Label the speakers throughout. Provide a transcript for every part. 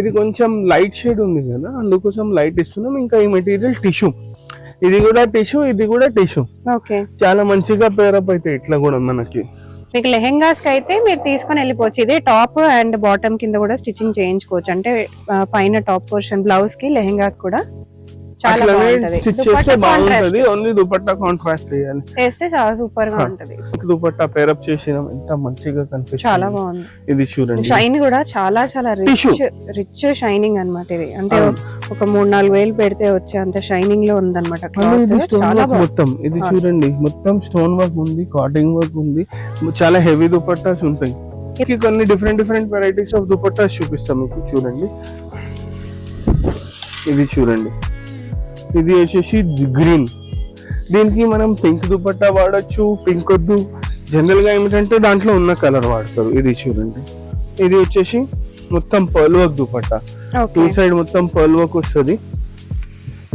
Speaker 1: ఇది కొంచెం light shade ఉంది కదా, అందుకోసం లైట్ ఇస్తున్నాం. ఇంకా ఈ మెటీరియల్ టిష్యూ, ఇది కూడా టిష్యూ, ఇది కూడా టిష్యూ.
Speaker 2: ఓకే,
Speaker 1: చాలా మంచిగా పేరప్ అవుతాయి ఇట్లా కూడా మనకి.
Speaker 2: మీకు లెహెంగాస్ కి అయితే మీరు తీసుకొని వెళ్ళిపోవచ్చు. ఇదే టాప్ అండ్ బాటమ్ కింద కూడా స్టిచ్చింగ్ చేయించుకోవచ్చు. అంటే పైన టాప్ పోర్షన్ బ్లౌజ్ కి లెహెంగా కూడా చాలా బాగుంటది.
Speaker 1: స్టిచ్ చేస్తే బాగుంటది, ఓన్లీ దుపట్టా కాంట్రాస్ట్ చేయాలి,
Speaker 2: చేస్తే చాలా సూపర్ గా ఉంటది.
Speaker 1: దుపట్టా పేరప్ చేసినాం, ఎంత మంచిగా కనిపిస్తుంది.
Speaker 2: చాలా బాగుంది.
Speaker 1: ఇది చూడండి,
Speaker 2: షైన్ కూడా చాలా చాలా రిచ్ షైనింగ్ అన్నమాట. ఇది అంటే ఒక 3-4 వేలు పెడితే వచ్చే అంత షైనింగ్ లో ఉందన్నమాట.
Speaker 1: మొత్తం ఇది చూడండి, మొత్తం స్టోన్ వర్క్ ఉంది, కాటింగ్ వర్క్ ఉంది, చాలా హెవీ దుపట్టాస్ ఉంటాయి. కొన్ని డిఫరెంట్ వెరైటీస్ ఆఫ్ దుపట్టాస్ చూపిస్తాం మీకు. చూడండి, ఇది చూడండి, ఇది వచ్చేసి గ్రీన్. దీనికి మనం పింక్ దుపట్టా వాడచ్చు, పింక్ వద్దు, జనరల్ గా ఏమిటంటే దాంట్లో ఉన్న కలర్ వాడతారు. ఇది చూడండి, ఇది వచ్చేసి మొత్తం పర్ల్ వర్క్ దుపట్టా, 2 సైడ్ మొత్తం పర్ల్ వర్క్ వస్తుంది.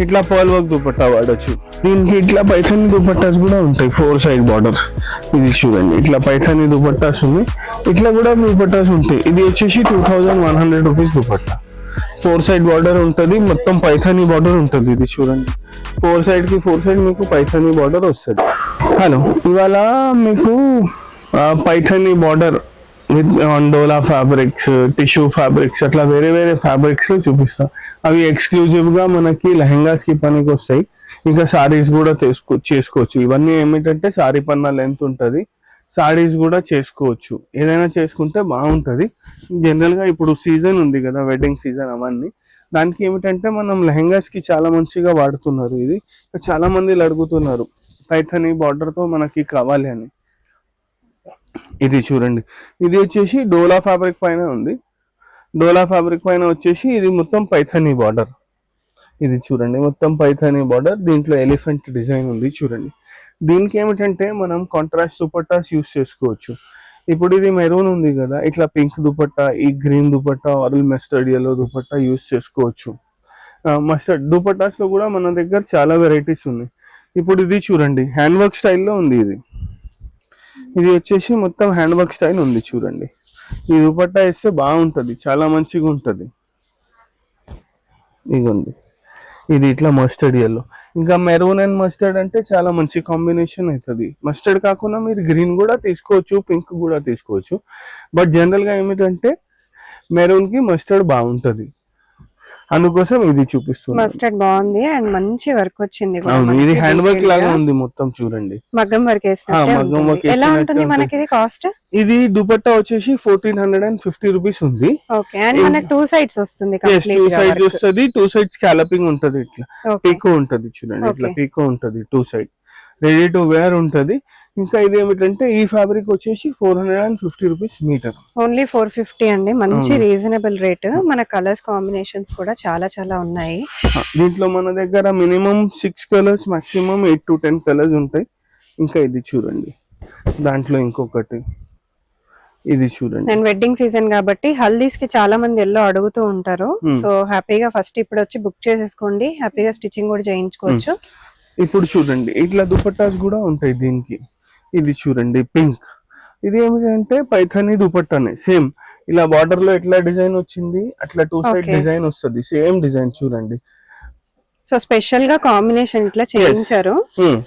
Speaker 1: ఇట్లా పర్ల్ వర్క్ దుపట్టా వాడచ్చు. దీనికి ఇట్లా పైథానీ దుపట్టాస్ కూడా ఉంటాయి, 4 సైడ్ బార్డర్. ఇది చూడండి, ఇట్లా పైథానీ దుపట్టాస్ ఉన్నాయి, ఇట్లా కూడా దుపట్టాస్ ఉంటాయి. ఇది వచ్చేసి 2100 రూపీస్ దుపట్టా. 4 సైడ్ బార్డర్ ఉంటుంది, మొత్తం పైథానీ బార్డర్ ఉంటుంది. ఇది చూడండి, 4 సైడ్ కి 4 సైడ్ మీకు పైథానీ బార్డర్ వస్తుంది. హలో, ఇవాళ మీకు Paithani border with dola fabrics, tissue fabrics, అట్లా వేరే ఫ్యాబ్రిక్స్ లో చూపిస్తాం. అవి ఎక్స్క్లూజివ్ గా మనకి లెహెంగాస్ కి పనికి వస్తాయి. ఇంకా సారీస్ కూడా చేసుకోవచ్చు. ఇవన్నీ ఏమిటంటే సారీ పన్నా లెంత్ ఉంటుంది, సారీస్ కూడా చేసుకోవచ్చు. ఏదైనా చేసుకుంటే బాగుంటుంది. జనరల్ గా ఇప్పుడు సీజన్ ఉంది కదా, వెడ్డింగ్ సీజన్, అవన్నీ దానికి ఏమిటంటే మనం లెహెంగాస్ కి చాలా మంచిగా వాడుతున్నారు. ఇది చాలా మంది అడుగుతున్నారు పైథానీ బార్డర్ తో మనకి కావాలి అని. ఇది చూడండి, ఇది వచ్చేసి డోలా ఫ్యాబ్రిక్ పైన ఉంది. డోలా ఫ్యాబ్రిక్ పైన వచ్చేసి ఇది మొత్తం పైథానీ బార్డర్. ఇది చూడండి, మొత్తం పైథానీ బార్డర్, దీంట్లో ఎలిఫెంట్ డిజైన్ ఉంది. చూడండి, దీనికి ఏమిటంటే మనం కాంట్రాస్ట్ దుపట్టాస్ యూస్ చేసుకోవచ్చు. ఇప్పుడు ఇది మెరూన్ ఉంది కదా, ఇట్లా పింక్ దుపట్టా, ఈ green dupatta, orange mustard yellow dupatta use చేసుకోవచ్చు. మస్టర్డ్ దుపట్టాస్ లో కూడా మన దగ్గర చాలా వెరైటీస్ ఉన్నాయి. ఇప్పుడు ఇది చూడండి, హ్యాండ్ వర్క్ స్టైల్లో ఉంది. ఇది వచ్చేసి మొత్తం హ్యాండ్ వర్క్ స్టైల్ ఉంది. చూడండి, ఈ దుపట్టా వేస్తే బాగుంటుంది, చాలా మంచిగా ఉంటుంది. ఇదిగోండి, ఇది ఇట్లా మస్టర్డ్ ఎల్లో. ఇంకా మెరూన్ అండ్ మస్టర్డ్ అంటే చాలా మంచి కాంబినేషన్ అవుతుంది. మస్టర్డ్ కాకుండా మీరు గ్రీన్ కూడా తీసుకోవచ్చు, పింక్ కూడా తీసుకోవచ్చు. బట్ జనరల్ గా ఏమిటంటే మెరూన్ కి మస్టర్డ్ బాగుంటది, అందుకోసం ఇది చూపిస్తుంది.
Speaker 2: మస్టర్డ్ బాగుంది అండ్ మంచి వర్క్ వచ్చింది.
Speaker 1: ఇది హ్యాండ్ వర్క్ లాగా ఉంది మొత్తం. చూడండి,
Speaker 2: మగ్గం వర్క్
Speaker 1: మగ్గం వర్క్.
Speaker 2: ఎలా ఉంటుంది మనకి కాస్ట్?
Speaker 1: ఇది దుపట్టా వచ్చేసి 1450 రూపీస్ ఉంది.
Speaker 2: ఓకే, అండ్ మనకి 2 సైడ్స్ వస్తుంది.
Speaker 1: 2 సైడ్స్ వస్తుంది, 2 సైడ్స్ స్కాలపింగ్ ఉంటది, ఇట్లా పీకో ఉంటది. చూడండి, ఇట్లా పీకో ఉంటది, 2 సైడ్ రెడీ టు వేర్ ఉంటది. ఇంకా ఇది ఏమిటంటే ఈ ఫ్యాబ్రిక్ వచ్చేసి 450 రూపీస్ మీటర్.
Speaker 2: ఓన్లీ 450 అండి, మంచి రీజనబుల్ రేట్. మన కలర్స్ కాంబినేషన్స్ కూడా చాలా చాలా ఉన్నాయి.
Speaker 1: దీంట్లో మన దగ్గర minimum 6 colours, maximum 8 to 10 colours ఉంటాయి. ఇంకా ఇది చూడండి, దాంట్లో ఇంకొకటి, ఇది చూడండి.
Speaker 2: అండ్ వెడ్డింగ్ సీజన్ కాబట్టి హల్దీస్ కి చాలా మంది ఎల్లో అడుగుతూ ఉంటారు. సో హ్యాపీగా ఫస్ట్ ఇప్పుడు వచ్చి బుక్ చేసేసుకోండి, హ్యాపీగా స్టిచ్చింగ్ కూడా చేయించుకోవచ్చు.
Speaker 1: ఇప్పుడు చూడండి, ఇట్లా దుపట్టాస్ కూడా ఉంటాయి దీనికి. ఇది చూడండి, పింక్. ఇది ఏమిటంటే పైథానీ దుపట్టానే, సేమ్ ఇలా బార్డర్ లో ఎట్లా డిజైన్ వచ్చింది అట్లా 2 సైడ్ డిజైన్ వస్తుంది, సేమ్ డిజైన్. చూడండి,
Speaker 2: సో స్పెషల్ గా కాంబినేషన్ ఇట్లా చేయించారు,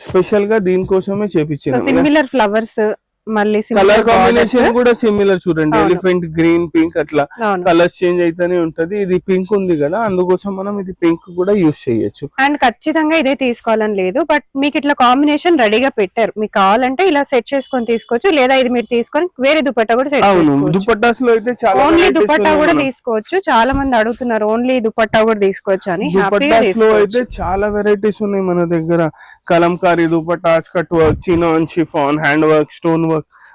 Speaker 1: స్పెషల్ గా దీనికోసమే చేపించారు.
Speaker 2: సిమిలర్ ఫ్లవర్స్, మళ్ళీ
Speaker 1: కలర్ కాంబినేషన్ కూడా సిమిలర్. చూడండి, ఎలిఫెంట్ గ్రీన్, పింక్, అట్లా కలర్స్ చేంజ్ అయితేనే ఉంటది. ఇది పింక్ ఉంది కదా, అందుకోసం మనం ఇది పింక్ కూడా యూస్ చేయొచ్చు.
Speaker 2: అండ్ ఖచ్చితంగా ఇదే తీసుకోవాలని లేదు, బట్ మీకు ఇట్లా కాంబినేషన్ రెడీగా పెట్టారు. మీకు కావాలంటే ఇలా సెట్ చేసుకొని తీసుకోవచ్చు, లేదా ఇది మీరు తీసుకొని వేరే దుపట్టా కూడా సెట్ చేసుకోవచ్చు.
Speaker 1: దుపట్టాస్ లో అయితే చాలా
Speaker 2: ఓన్లీ దుపట్టా కూడా తీసుకోవచ్చు. చాలా మంది అడుగుతున్నారు ఓన్లీ దుపట్టా కూడా తీసుకోవచ్చు అని.
Speaker 1: దుపట్టాస్ లో అయితే చాలా వెరైటీస్ ఉన్నాయి మన దగ్గర. Kalamkari dupattas, cut work, chinon, chiffon, hand work, stone work,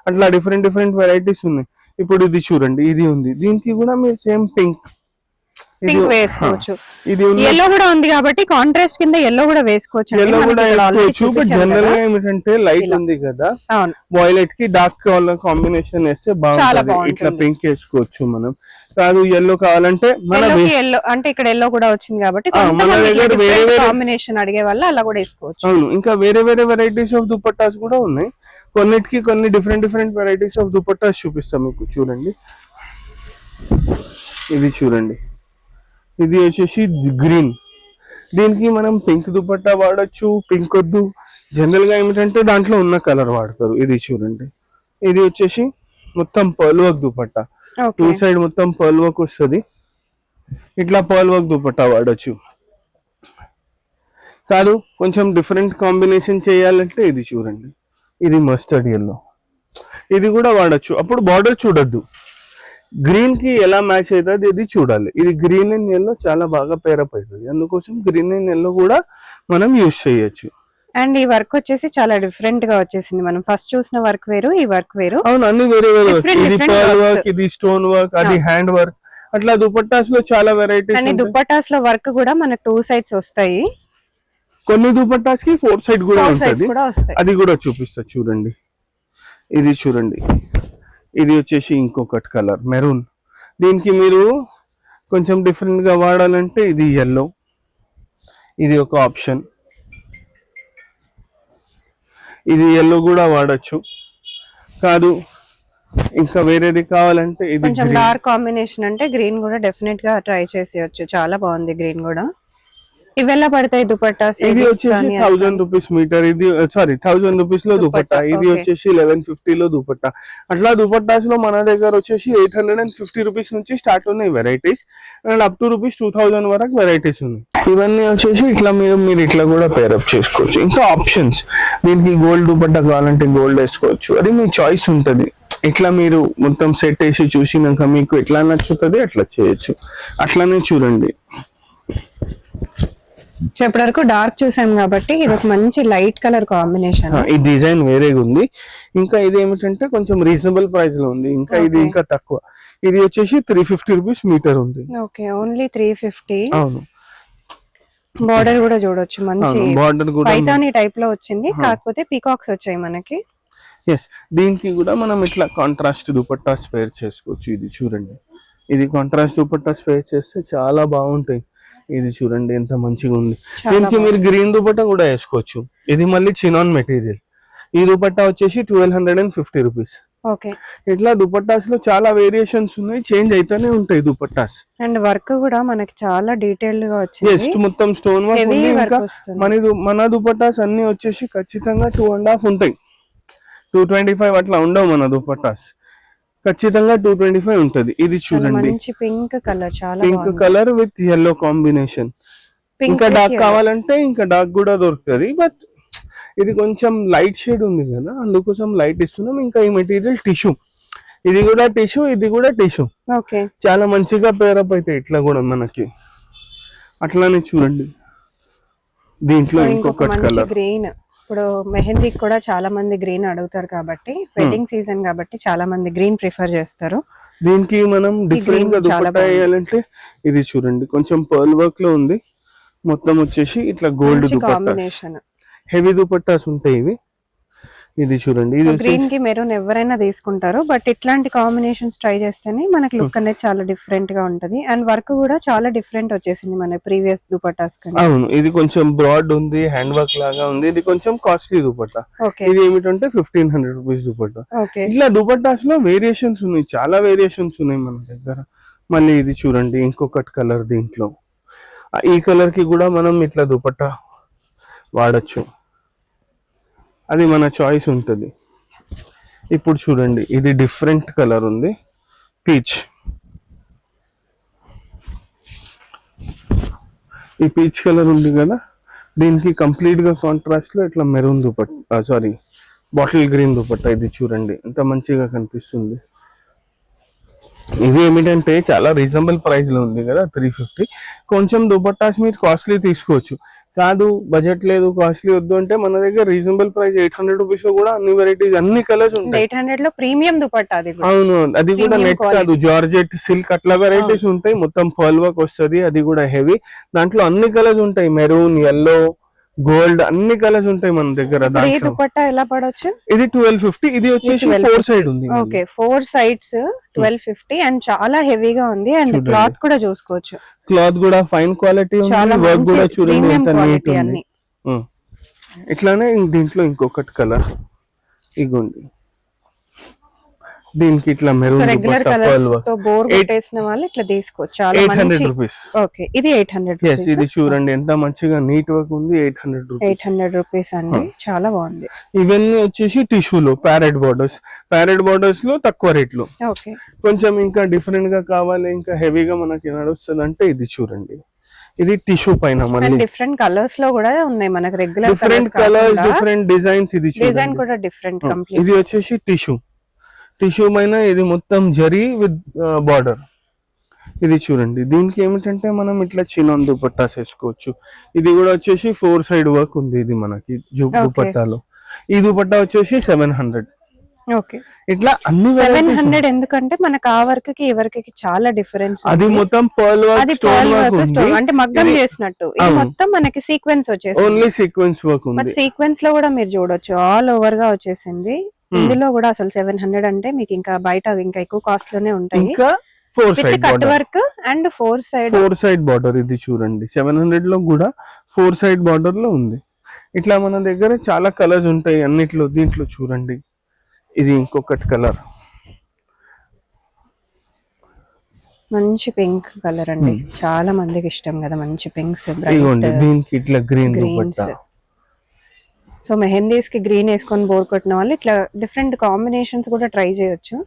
Speaker 1: అట్లా డిఫరెంట్ వెరైటీస్ ఉన్నాయి. ఇప్పుడు ఇది చూడండి, ఇది ఉంది, దీనికి కూడా మీరు సేమ్ పింక్
Speaker 2: వేసుకోవచ్చు. ఇది ఎల్లో కూడా ఉంది కాబట్టి కాంట్రాస్ట్ కింద ఎల్లో కూడా వేసుకోవచ్చు.
Speaker 1: ఎల్లో కూడా వేసుకోవచ్చు, బట్ జనరల్ గా ఏమిటంటే లైట్ ఉంది కదా, వాయిలెట్ కి డార్క్ కలర్ కాంబినేషన్ వేస్తే బాగుంటుంది. ఇట్లా పింక్ వేసుకోవచ్చు మనం. కాదు ఎల్లో కావాలంటే
Speaker 2: ఎల్లో అంటే ఇక్కడ ఎల్లో కూడా వచ్చింది కాబట్టి
Speaker 1: మన దగ్గర వేరే
Speaker 2: కాంబినేషన్ అడిగే వల్ల అలా కూడా వేసుకోవచ్చు.
Speaker 1: అవును, ఇంకా వేరే వెరైటీస్ ఆఫ్ దుపట్టాస్ కూడా ఉన్నాయి. కొన్నిటికి కొన్ని డిఫరెంట్ వెరైటీస్ ఆఫ్ దుపట్టాస్ చూపిస్తాం మీకు. చూడండి, ఇది చూడండి, ఇది వచ్చేసి గ్రీన్. దీనికి మనం పింక్ దుపట్టా వాడచ్చు, పింక్ వద్దు. జనరల్ గా ఏమిటంటే దాంట్లో ఉన్న కలర్ వాడతారు. ఇది చూడండి, ఇది వచ్చేసి మొత్తం pearl work dupatta. Two side మొత్తం పర్ల్ వర్క్ వస్తుంది. ఇట్లా పర్ల్ వర్క్ దుపట్టా వాడచ్చు. కాదు కొంచెం డిఫరెంట్ కాంబినేషన్ చేయాలంటే ఇది చూడండి, ఇది మస్టర్డ్ ఎల్లో, ఇది కూడా వాడచ్చు. అప్పుడు బార్డర్ చూడొద్దు, గ్రీన్ కి ఎలా మ్యాచ్ అవుతుంది ఇది చూడాలి. ఇది గ్రీన్ అండ్ ఎల్లో చాలా బాగా పేరప్ అవుతుంది, అందుకోసం గ్రీన్ అండ్ ఎల్లో కూడా మనం యూజ్ చేయొచ్చు.
Speaker 2: అండ్ ఈ వర్క్ వచ్చేసి చాలా డిఫరెంట్ గా వచ్చేసింది. మనం ఫస్ట్ చూసిన వర్క్ వేరు, ఈ వర్క్ వేరు.
Speaker 1: అవును, అన్ని వేరే వేరే. ఇది పర్ల్ వర్క్, ఇది స్టోన్ వర్క్, అది హ్యాండ్ వర్క్. అట్లా దుపట్టాస్ లో చాలా వెరైటీస్.
Speaker 2: అండ్ దుపట్టాస్ లో వర్క్ కూడా మనకు 2 సైడ్స్ వస్తాయి.
Speaker 1: కొన్ని దుపట్టాస్ కి 4 సైడ్ కూడా ఉంటుంది, అది కూడా చూపిస్తా. చూడండి, ఇది చూడండి, ఇది వచ్చేసి ఇంకొకటి కలర్ మెరూన్. దీనికి మీరు కొంచెం డిఫరెంట్ గా వాడాలంటే ఇది ఎల్లో, ఇది ఒక ఆప్షన్. ఇది ఎల్లో కూడా వాడచ్చు. కాదు ఇంకా వేరేది కావాలంటే ఇది
Speaker 2: కొంచెం డార్క్ కాంబినేషన్ అంటే గ్రీన్ కూడా డెఫినెట్ గా ట్రై చేసేయచ్చు. చాలా బాగుంది గ్రీన్ కూడా. ఇవెల్లా పడతాయి దుపట్టాస్?
Speaker 1: ఇది వచ్చేసి 1000 రూపీస్ మీటర్. ఇది సారీ 1000 రూపీస్ లో దుపట్టా. ఇది వచ్చేసి 1150 లో దుపట్టా. అట్లా దుపట్టాస్ లో మన దగ్గర వచ్చేసి 850 రూపీస్ నుంచి స్టార్ట్ ఉన్నాయి varieties, and up to rupees 2000 వరకు వెరైటీస్ ఉన్నాయి. ఇవన్నీ వచ్చేసి ఇట్లా మీరు ఇట్లా కూడా పేరప్ చేసుకోవచ్చు. ఇంకా ఆప్షన్స్, దీనికి గోల్డ్ దుపట్టా కావాలంటే గోల్డ్ వేసుకోవచ్చు, అది మీ చాయిస్ ఉంటుంది. ఇట్లా మీరు మొత్తం సెట్ వేసి చూసినాక మీకు ఎట్లా నచ్చుతుంది అట్లా చేయొచ్చు. అట్లానే చూడండి,
Speaker 2: ఇప్పటి వరకు డార్క్ చూసాం కాబట్టి ఇది ఒక మంచి లైట్ కలర్ కాంబినేషన్.
Speaker 1: ఈ డిజైన్ వేరేగా ఉంది. ఇంకా ఇది ఏమిటంటే కొంచెం రీజనబుల్ ప్రైస్ లో ఉంది. ఇంకా ఇది ఇంకా తక్కువ. ఇది వచ్చేసి 350 రూపీస్ మీటర్ ఉంది.
Speaker 2: Okay, only 350.
Speaker 1: అవును,
Speaker 2: బార్డర్ కూడా చూడొచ్చు, మంచి
Speaker 1: బార్డర్ కూడా
Speaker 2: పైతాని టైప్ లో వచ్చింది, కాకపోతే పీకాక్స్ వచ్చాయి మనకి.
Speaker 1: ఎస్, దీనికి కూడా మనం ఇట్లా కాంట్రాస్ట్ దుపట్టా స్పేర్ చేసుకోవచ్చు. ఇది చూడండి, ఇది కాంట్రాస్ట్ దుపట్టా స్పేర్ చేస్తే చాలా బాగుంటాయి. ఇది చూడండి ఎంత మంచిగా ఉంది. దీనికి మీరు గ్రీన్ దుపట్టా కూడా వేసుకోవచ్చు. ఇది మళ్ళీ చినాన్ మెటీరియల్. ఈ దుపట్టా వచ్చేసి 1250 రూపీస్.
Speaker 2: ఓకే,
Speaker 1: ఇట్లా దుపట్టాస్ లో చాలా వేరియేషన్స్ ఉన్నాయి, చేంజ్ అయితేనే ఉంటాయి దుపట్టాస్.
Speaker 2: అండ్ వర్క్ కూడా మనకి చాలా డీటెయిల్డ్ గా వచ్చింది.
Speaker 1: జస్ట్ మొత్తం స్టోన్ వర్క్ ఉంది. ఇంకా మన దుపట్టాస్ అన్ని వచ్చేసి ఖచ్చితంగా 2.5 ఉంటాయి, 225 అట్లా ఉండవు మన దుపట్టాస్. ఖచ్చితంగా 225 ఉంటది. ఇది చూడండి,
Speaker 2: పింక్ కలర్, చాలా
Speaker 1: pink colour with yellow combination. ఇంకా డార్క్ కావాలంటే ఇంకా డార్క్ కూడా దొరుకుతుంది, బట్ ఇది కొంచెం లైట్ షేడ్ ఉంది కదా, అందుకోసం లైట్ ఇస్తున్నాం. ఇంకా ఈ మెటీరియల్ టిష్యూ, ఇది కూడా టిష్యూ, ఇది కూడా టిష్యూ.
Speaker 2: ఓకే,
Speaker 1: చాలా మంచిగా పేరప్ అయితే ఇట్లా కూడా మనకి. అట్లానే చూడండి, దీంట్లో ఇంకొకటి కలర్
Speaker 2: గ్రీన్. ఇప్పుడు మెహందీకి కూడా చాలా మంది గ్రీన్ అడుగుతారు కాబట్టి, వెడ్డింగ్ సీజన్ కాబట్టి చాలా మంది గ్రీన్ ప్రిఫర్ చేస్తారు.
Speaker 1: దీనికి మనం డిఫరెంట్ గా దుపట్టా వేయాలంటే ఇది చూడండి, కొంచెం పర్ల్ వర్క్ లో ఉంది. మొత్తం వచ్చేసి ఇట్లా గోల్డ్ దుపట్టాస్, హెవీ దుపట్టాస్ ఉంటాయి ఇవి. ఇది చూడండి, ఇది
Speaker 2: గ్రీన్ కి మెరూన్ ఎవరైనా తీసుకుంటారు, బట్ ఇట్లాంటి కాంబినేషన్స్ ట్రై చేస్తేనే మనకి లుక్ అనేది చాలా డిఫరెంట్ గా ఉంటది. అండ్ వర్క్ కూడా చాలా డిఫరెంట్ వచ్చేసింది మన ప్రీవియస్ దుపట్టాస్ కన్నా.
Speaker 1: అవును, ఇది కొంచెం బ్రాడ్ ఉంది, హ్యాండ్ వర్క్ లాగా ఉంది. ఇది కొంచెం కాస్ట్లీ దుపట్టా. ఇది ఏమిటంటే 1500 రూపీస్ దుపట్టా. ఇట్లా దుపట్టాస్ లో వేరియేషన్స్ ఉన్నాయి, చాలా వేరియేషన్స్ ఉన్నాయి మన దగ్గర. మళ్ళీ ఇది చూడండి, ఇంకొకటి కలర్. దీంట్లో ఈ కలర్ కి కూడా మనం ఇట్లా దుపట్టా వాడచ్చు, అది మన చాయిస్ ఉంటుంది. ఇప్పుడు చూడండి, ఇది డిఫరెంట్ కలర్ ఉంది, పీచ్. ఈ పీచ్ కలర్ ఉంది కదా, దీనికి కంప్లీట్ గా కాంట్రాస్ట్ లో ఇట్లా maroon dupatta, sorry bottle green dupatta. ఇది చూడండి ఎంత మంచిగా కనిపిస్తుంది. ఇది ఏమిటంటే చాలా రీజనబుల్ ప్రైస్ లో ఉంది కదా, 350. కొంచెం దుపట్టాస్ మీరు కాస్ట్లీ తీసుకోవచ్చు. కాదు బడ్జెట్ లేదు, కాస్ట్లీ వద్దు అంటే మన దగ్గర రీజనబుల్ ప్రైస్ 800 రూపీస్ లో కూడా అన్ని వెరైటీస్, అన్ని కలర్స్ ఉంటాయి.
Speaker 2: 800 లో ప్రీమియం దుపట్టా.
Speaker 1: అవును, అది కూడా నెట్ కాదు, జార్జెట్, సిల్క్ అట్లా వెరైటీస్ ఉంటాయి. మొత్తం పర్ల్ వర్క్ వస్తుంది, అది కూడా హెవీ. దాంట్లో అన్ని కలర్స్ ఉంటాయి, మెరూన్, ఎల్లో, గోల్డ్, అన్ని కలర్స్ ఉంటాయి మన దగ్గర.
Speaker 2: దుపట్టా ఎలా పడొచ్చు?
Speaker 1: ఇది 1250. ఇది వచ్చేసి 4 సైడ్ ఉంది.
Speaker 2: Okay, 4 sides 1250. అండ్ చాలా హెవీగా ఉంది. అండ్ క్లాత్ కూడా చూసుకోవచ్చు,
Speaker 1: క్లాత్ కూడా ఫైన్ క్వాలిటీ ఉంది. వర్క్ కూడా చూడండి ఎంత నీట్ ఉంది. ఇట్లానే దీంట్లో ఇంకొకటి కలర్, ఇగోండి దీనికి ఇట్లా
Speaker 2: సో
Speaker 1: మెరూన్
Speaker 2: రెగ్యులర్ కలర్స్ తో బోర్ కొట్టేసిన వాళ్ళు ఇట్లా తీసుకోవచ్చు. చాలా
Speaker 1: 800
Speaker 2: మంచి.
Speaker 1: రూపీస్.
Speaker 2: ఓకే, ఇది 800
Speaker 1: ఎస్,
Speaker 2: రూపీస్.
Speaker 1: ఇది చూడండి ఎంత మంచిగా నీట్ వర్క్ ఉంది. 800 రూపీస్.
Speaker 2: 800 రూపీస్ అండి, చాలా బాగుంది.
Speaker 1: ఇవన్నీ వచ్చేసి టిష్యూలో ప్యారెట్ బోర్డర్స్ లో తక్కువ రేట్లు.
Speaker 2: ఓకే,
Speaker 1: కొంచెం ఇంకా డిఫరెంట్ గా కావాలి, ఇంకా హెవీగా మనకి నడుస్తుంది అంటే ఇది చూడండి. ఇది టిష్యూ పైన మళ్ళీ
Speaker 2: డిఫరెంట్ కలర్స్ లో కూడా ఉన్నాయి మనకి. Regular
Speaker 1: different colours, different designs. ఇది
Speaker 2: డిజైన్ కూడా డిఫరెంట్ కంప్లీట్.
Speaker 1: ఇది వచ్చేసి టిష్యూ పైన ఇది మొత్తం జరీ విత్ బార్డర్. ఇది చూడండి. దీనికి ఏమిటంటే మనం ఇట్లా చినాన్ దుపట్టాస్ వేసుకోవచ్చు. ఇది కూడా వచ్చేసి 4 సైడ్ వర్క్ ఉంది. ఇది మనకి దుపట్టాలో. ఈ దుపట్టా వచ్చేసి 700.
Speaker 2: ఓకే,
Speaker 1: ఇట్లా అన్ని
Speaker 2: 700. ఎందుకంటే మనకు ఆ వర్క్ కి ఈ వర్క్ కి చాలా డిఫరెన్స్.
Speaker 1: అది మొత్తం పర్ల్ వర్క్, స్టోన్ వర్క్ ఉంది.
Speaker 2: అంటే మగ్గం చేసినట్టు. ఇది మొత్తం మనకి సీక్వెన్స్ వచ్చేసింది.
Speaker 1: ఓన్లీ సీక్వెన్స్ వర్క్ ఉంది.
Speaker 2: బట్ సీక్వెన్స్ లో కూడా మీరు చూడొచ్చు ఆల్ ఓవర్ గా వచ్చేసింది. ఇందులో కూడా అసలు 700 అంటే మీకు ఇంకా బయట ఇంకా ఎక్కువ కాస్ట్ లోనే ఉంటాయి.
Speaker 1: ఇంకా 4 side
Speaker 2: cut work and 4
Speaker 1: side border. ఇది చూడండి 700 లో కూడా 4 సైడ్ బార్డర్ లో ఉంది. ఇట్లా మన దగ్గర చాలా కలర్స్ ఉంటాయి అన్నిట్లో. దీంట్లో చూడండి, ఇది ఇంకొకటి కలర్,
Speaker 2: మంచి పింక్ కలర్ అండి. చాలా మందికి ఇష్టం కదా మంచి పింక్స్.
Speaker 1: దీనికి ఇట్లా గ్రీన్ దుపట్టా.
Speaker 2: సో మెహందీస్ కి గ్రీన్ వేసుకొని బోర్ కొట్టిన వాళ్ళు ఇట్లా డిఫరెంట్ కాంబినేషన్స్ కూడా ట్రై చేయొచ్చు.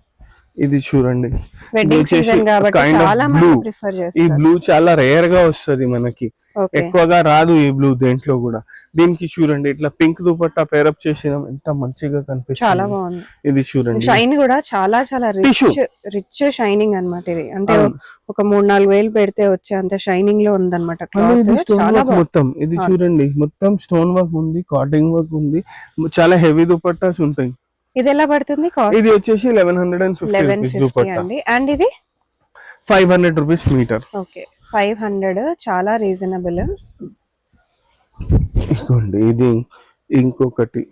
Speaker 1: ఇది చూడండి,
Speaker 2: వెడ్డింగ్ సీజన్ కాబట్టి చాలా మంది ప్రిఫర్ చేస్తారు.
Speaker 1: ఈ బ్లూ చాలా రేర్ గా వస్తది మనకి, ఎక్కువగా రాదు ఈ బ్లూ దేంట్లో కూడా. దీనికి చూడండి ఇట్లా పింక్ దుపట్టా పేరప్ చేసిన ఎంత మంచిగా కనిపిస్తుంది.
Speaker 2: చాలా బాగుంది.
Speaker 1: ఇది చూడండి,
Speaker 2: షైన్ కూడా చాలా చాలా రిచ్ షైనింగ్ అన్నమాట. ఇది అంటే ఒక 3-4 వేలు పెడితే వచ్చే అంత షైనింగ్ లో ఉందన్నమాట.
Speaker 1: మొత్తం ఇది చూడండి, మొత్తం స్టోన్ వర్క్ ఉంది, కాటింగ్ వర్క్ ఉంది, చాలా హెవీ దుపట్టాస్ ఉంటాయి.
Speaker 2: ఇది ఎలా పడుతుంది?
Speaker 1: ఇది వచ్చేసి 1150 దుపట్టా
Speaker 2: అండి. అండ్ ఇది
Speaker 1: 500 రూపీస్ మీటర్.
Speaker 2: ఓకే, 500 చాలా రీజనబుల్.
Speaker 1: ఇదిగోండి, ఇది ఇంకొకటి.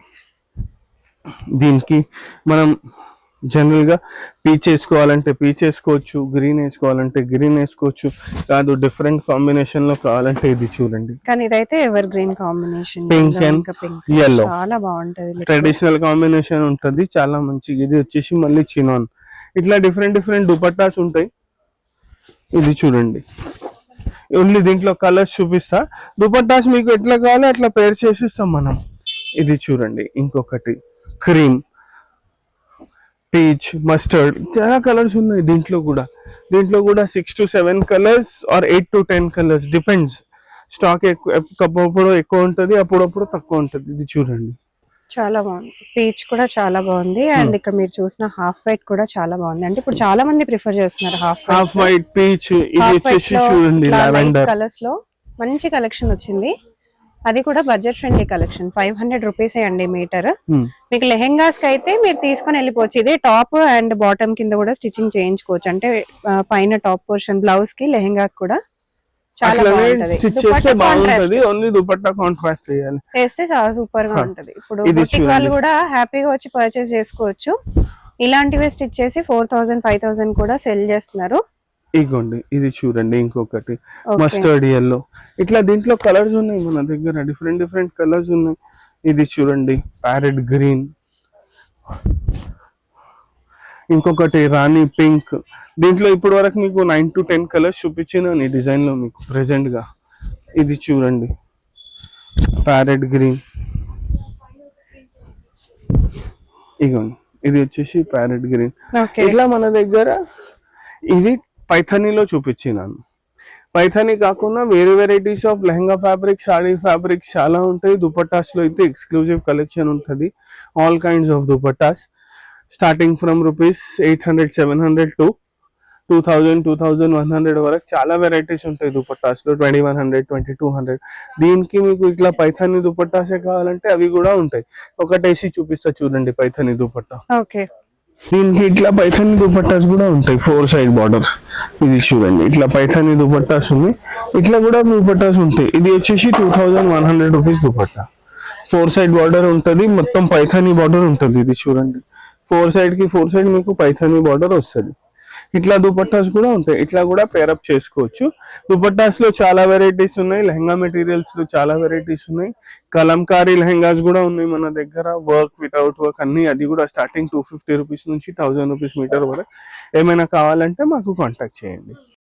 Speaker 1: దీనికి మనం జనరల్ గా పీచ్ వేసుకోవాలంటే పీచ్ వేసుకోవచ్చు, గ్రీన్ వేసుకోవాలంటే గ్రీన్ వేసుకోవచ్చు, కాదు డిఫరెంట్ కాంబినేషన్ లో కావాలంటే ఇది చూడండి.
Speaker 2: కానీ ఇదైతే ever green combination,
Speaker 1: pink and yellow
Speaker 2: చాలా బాగుంటది.
Speaker 1: ట్రెడిషనల్ కాంబినేషన్ ఉంటది, చాలా మంచిగా. ఇది వచ్చేసి మళ్ళీ చినాన్. ఇట్లా డిఫరెంట్ దుపట్టాస్ ఉంటాయి. ఇది చూడండి, ఓన్లీ దీంట్లో కలర్స్ చూపిస్తా. దుపట్టాస్ మీకు ఎట్లా కావాలో అట్లా పేర్ చేసిస్తాం మనం. ఇది చూడండి, ఇంకొకటి క్రీమ్, పీచ్, మస్టర్డ్, చాలా కలర్స్ ఉన్నాయి దీంట్లో కూడా. 6 to 7 colours or 8 to 10 colours, depends. Stock అప్పుడప్పుడు ఎక్కువ ఉంటది, అప్పుడప్పుడు తక్కువ ఉంటది. ఇది చూడండి,
Speaker 2: చాలా బాగుంది. పీచ్ కూడా చాలా బాగుంది. అండ్ ఇక్కడ మీరు చూసిన హాఫ్ వైట్ కూడా చాలా బాగుంది. అంటే ఇప్పుడు చాలా మంది ప్రిఫర్ చేస్తున్నారు హాఫ్ వైట్,
Speaker 1: పీచ్. ఇది వచ్చేసి చూడండి లావెండర్
Speaker 2: కలర్స్ లో మంచి కలెక్షన్ వచ్చింది. అది కూడా బడ్జెట్ ఫ్రెండ్లీ కలెక్షన్. 500 రూపీస్ అండి మీటర్. మీకు లెహెంగాస్ కి అయితే మీరు తీసుకొని వెళ్ళిపోవచ్చు. ఇది టాప్ అండ్ బాటమ్ కింద కూడా స్టిచ్చింగ్ చేయించుకోవచ్చు. అంటే పైన టాప్ పోర్షన్ బ్లౌజ్ కి లెహెంగా కూడా చాలా
Speaker 1: బాగుంటది. ఓన్లీ దుపట్టా కాంట్రాస్ట్
Speaker 2: చేస్తే చాలా సూపర్ గా ఉంటది. ఇప్పుడు బుటిక్ వాళ్ళు కూడా హ్యాపీగా వచ్చి పర్చేస్ చేసుకోవచ్చు. ఇలాంటివి స్టిచ్ చేసి 4000 5000 కూడా సెల్ చేస్తున్నారు.
Speaker 1: ఇగోండి, ఇది చూడండి ఇంకొకటి మస్టర్డ్ yellow. ఇట్లా దీంట్లో కలర్స్ ఉన్నాయి మన దగ్గర, డిఫరెంట్ కలర్స్ ఉన్నాయి. ఇది చూడండి ప్యారెట్ గ్రీన్, ఇంకొకటి రాణి పింక్. దీంట్లో ఇప్పటి వరకు మీకు 9 to 10 కలర్స్ చూపించిన ఈ డిజైన్ లో మీకు ప్రెసెంట్ గా. ఇది చూడండి ప్యారెట్ గ్రీన్. ఇగోండి, ఇది వచ్చేసి ప్యారెట్ గ్రీన్. ఇట్లా మన దగ్గర ఇది పైథానీలో చూపించినాను. పైథానీ కాకుండా వేరే varieties of lehenga fabric, saree fabrics చాలా ఉంటాయి. దుపట్టాస్ లో అయితే ఎక్స్క్లూజివ్ కలెక్షన్ ఉంటుంది. All kinds of dupattas starting from rupees 800 700 to 2000 2100 వరకు చాలా వెరైటీస్ ఉంటాయి దుపట్టాస్ లో. 2100 2200. దీనికి మీకు ఇట్లా పైథానీ దుపట్టాసే కావాలంటే అవి కూడా ఉంటాయి. ఒకటేసి చూపిస్తా చూడండి పైథానీ దుపట్టా.
Speaker 2: ఓకే,
Speaker 1: దీనికి ఇట్లా పైథానీ దుపట్టాస్ కూడా ఉంటాయి 4 సైడ్ బార్డర్. ఇది చూడండి, ఇట్లా పైథానీ దుపట్టాస్ ఉంది. ఇట్లా కూడా దుపట్టాస్ ఉంటాయి. ఇది వచ్చేసి 2100 రూపీస్ దుపట్టా. 4 సైడ్ బార్డర్ ఉంటుంది, మొత్తం పైథానీ బార్డర్ ఉంటుంది. ఇది చూడండి 4 సైడ్ కి 4 సైడ్ మీకు పైథానీ బార్డర్ వస్తుంది. ఇట్లా దుపట్టాస్ కూడా ఉంటాయి, ఇట్లా కూడా పేరప్ చేసుకోవచ్చు. దుపట్టాస్ లో చాలా వెరైటీస్ ఉన్నాయి, లెహంగా మెటీరియల్స్ లో చాలా వెరైటీస్ ఉన్నాయి, కలంకారీ లెహంగాస్ కూడా ఉన్నాయి మన దగ్గర, వర్క్ వితౌట్ వర్క్ అన్ని. అది కూడా స్టార్టింగ్ 250 రూపీస్ నుంచి 1000 రూపీస్ మీటర్ వరకు. ఏమైనా కావాలంటే మాకు కాంటాక్ట్ చేయండి.